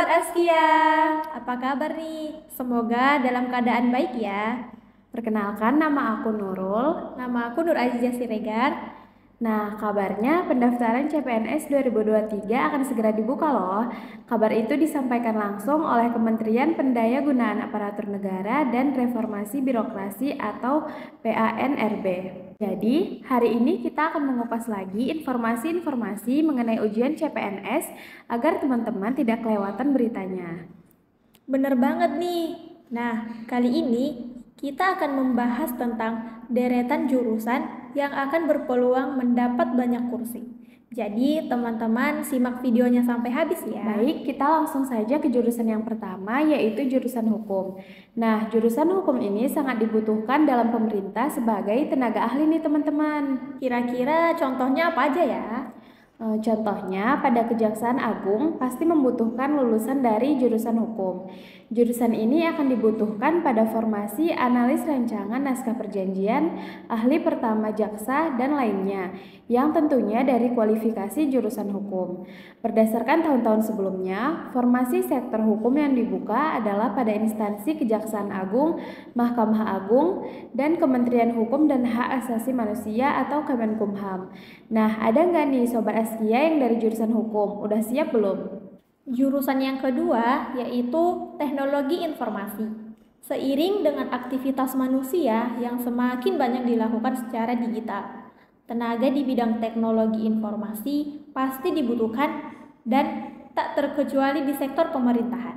Sobat Askia, apa kabar nih? Semoga dalam keadaan baik ya. Perkenalkan, nama aku Nurul. Nama aku Nur Azizah Siregar. Nah, kabarnya pendaftaran CPNS 2023 akan segera dibuka loh. Kabar itu disampaikan langsung oleh Kementerian Pendayagunaan Aparatur Negara dan Reformasi Birokrasi atau PANRB. Jadi, hari ini kita akan mengupas lagi informasi-informasi mengenai ujian CPNS agar teman-teman tidak kelewatan beritanya. Bener banget nih. Nah, kali ini kita akan membahas tentang deretan jurusan yang akan berpeluang mendapat banyak kursi. Jadi, teman-teman simak videonya sampai habis ya. Baik, kita langsung saja ke jurusan yang pertama, yaitu jurusan hukum. Nah, jurusan hukum ini sangat dibutuhkan dalam pemerintah sebagai tenaga ahli nih teman-teman. Kira-kira contohnya apa aja ya? Contohnya, pada Kejaksaan Agung pasti membutuhkan lulusan dari jurusan hukum. Jurusan ini akan dibutuhkan pada formasi analis rancangan naskah perjanjian, ahli pertama jaksa, dan lainnya, yang tentunya dari kualifikasi jurusan hukum. Berdasarkan tahun-tahun sebelumnya, formasi sektor hukum yang dibuka adalah pada instansi Kejaksaan Agung, Mahkamah Agung, dan Kementerian Hukum dan Hak Asasi Manusia atau Kemenkumham. Nah, ada nggak nih Sobat Askia yang dari jurusan hukum? Udah siap belum? Jurusan yang kedua yaitu teknologi informasi. Seiring dengan aktivitas manusia yang semakin banyak dilakukan secara digital, tenaga di bidang teknologi informasi pasti dibutuhkan dan tak terkecuali di sektor pemerintahan.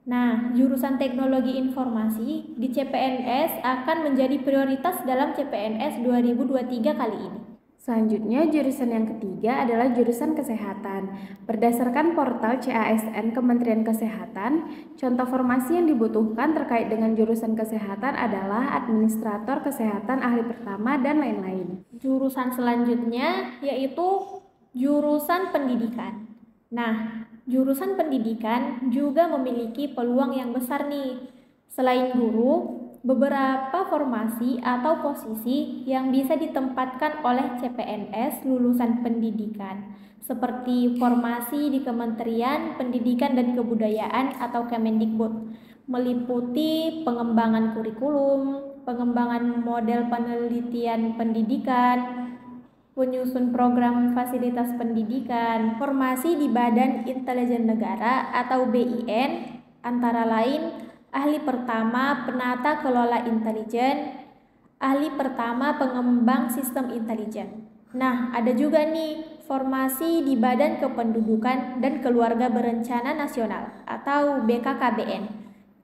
Nah, jurusan teknologi informasi di CPNS akan menjadi prioritas dalam CPNS 2023 kali ini. Selanjutnya, jurusan yang ketiga adalah jurusan kesehatan. Berdasarkan portal CASN Kementerian Kesehatan, contoh formasi yang dibutuhkan terkait dengan jurusan kesehatan adalah administrator kesehatan ahli pertama dan lain-lain. Jurusan selanjutnya yaitu jurusan pendidikan. Nah, jurusan pendidikan juga memiliki peluang yang besar nih. Selain guru, beberapa formasi atau posisi yang bisa ditempatkan oleh CPNS lulusan pendidikan, seperti formasi di Kementerian Pendidikan dan Kebudayaan atau Kemendikbud, meliputi pengembangan kurikulum, pengembangan model penelitian pendidikan, penyusun program fasilitas pendidikan, formasi di Badan Intelijen Negara atau BIN, antara lain ahli pertama penata kelola intelijen, ahli pertama pengembang sistem intelijen. Nah, ada juga nih formasi di Badan Kependudukan dan Keluarga Berencana Nasional atau BKKBN,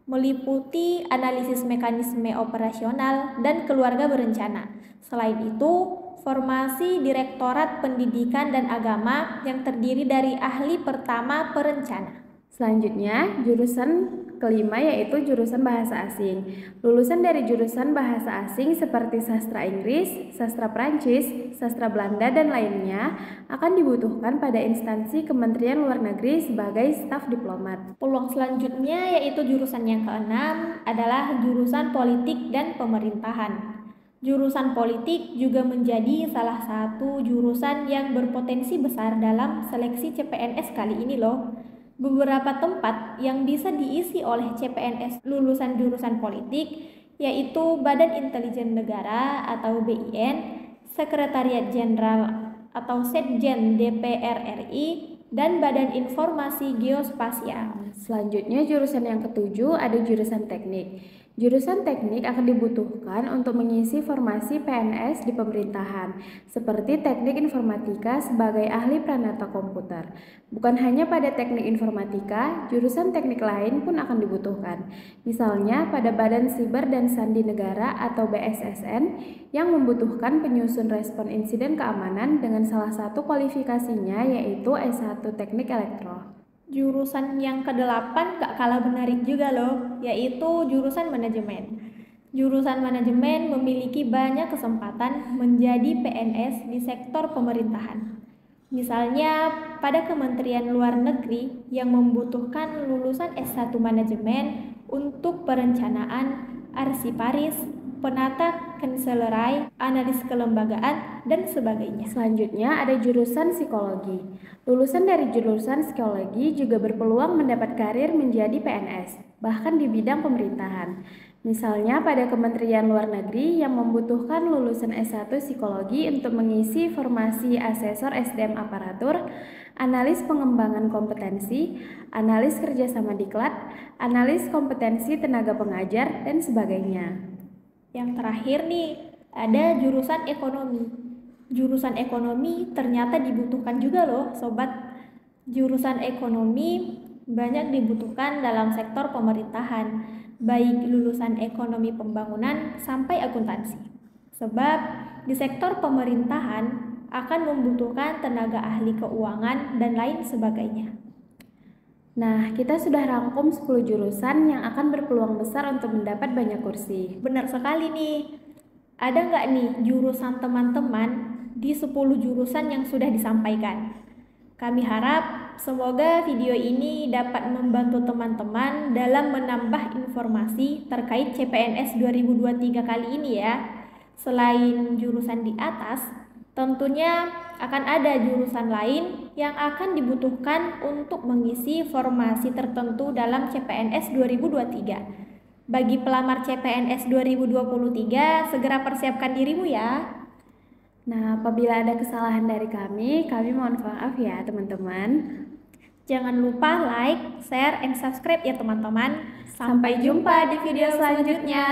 meliputi analisis mekanisme operasional dan keluarga berencana. Selain itu, formasi Direktorat Pendidikan dan Agama yang terdiri dari ahli pertama perencana. Selanjutnya, jurusan kelima yaitu jurusan bahasa asing. Lulusan dari jurusan bahasa asing seperti sastra Inggris, sastra Prancis, sastra Belanda, dan lainnya akan dibutuhkan pada instansi Kementerian Luar Negeri sebagai staf diplomat. Peluang selanjutnya yaitu jurusan yang keenam adalah jurusan politik dan pemerintahan. Jurusan politik juga menjadi salah satu jurusan yang berpotensi besar dalam seleksi CPNS kali ini loh. Beberapa tempat yang bisa diisi oleh CPNS lulusan jurusan politik yaitu Badan Intelijen Negara atau BIN, Sekretariat Jenderal atau Setjen DPR RI, dan Badan Informasi Geospasial. Selanjutnya, jurusan yang ketujuh ada jurusan teknik. Jurusan teknik akan dibutuhkan untuk mengisi formasi PNS di pemerintahan, seperti teknik informatika sebagai ahli pranata komputer. Bukan hanya pada teknik informatika, jurusan teknik lain pun akan dibutuhkan. Misalnya pada Badan Siber dan Sandi Negara atau BSSN yang membutuhkan penyusun respon insiden keamanan dengan salah satu kualifikasinya yaitu S1 Teknik Elektro. Jurusan yang ke-8 gak kalah menarik juga loh, yaitu jurusan manajemen. Jurusan manajemen memiliki banyak kesempatan menjadi PNS di sektor pemerintahan. Misalnya pada Kementerian Luar Negeri yang membutuhkan lulusan S1 manajemen untuk perencanaan, arsiparis, penata kanselerai, analis kelembagaan, dan sebagainya. Selanjutnya ada jurusan psikologi. Lulusan dari jurusan psikologi juga berpeluang mendapat karir menjadi PNS, bahkan di bidang pemerintahan. Misalnya pada Kementerian Luar Negeri yang membutuhkan lulusan S1 psikologi untuk mengisi formasi asesor SDM aparatur, analis pengembangan kompetensi, analis kerjasama diklat, analis kompetensi tenaga pengajar, dan sebagainya. Yang terakhir nih, ada jurusan ekonomi. Jurusan ekonomi ternyata dibutuhkan juga loh, sobat. Jurusan ekonomi banyak dibutuhkan dalam sektor pemerintahan, baik lulusan ekonomi pembangunan sampai akuntansi. Sebab di sektor pemerintahan akan membutuhkan tenaga ahli keuangan dan lain sebagainya. Nah, kita sudah rangkum 10 jurusan yang akan berpeluang besar untuk mendapat banyak kursi. Benar sekali nih. Ada nggak nih jurusan teman-teman di 10 jurusan yang sudah disampaikan? Kami harap semoga video ini dapat membantu teman-teman dalam menambah informasi terkait CPNS 2023 kali ini ya. Selain jurusan di atas, tentunya akan ada jurusan lain yang akan dibutuhkan untuk mengisi formasi tertentu dalam CPNS 2023. Bagi pelamar CPNS 2023, segera persiapkan dirimu ya. Nah, apabila ada kesalahan dari kami mohon maaf ya teman-teman. Jangan lupa like, share, and subscribe ya teman-teman. Sampai jumpa di video selanjutnya.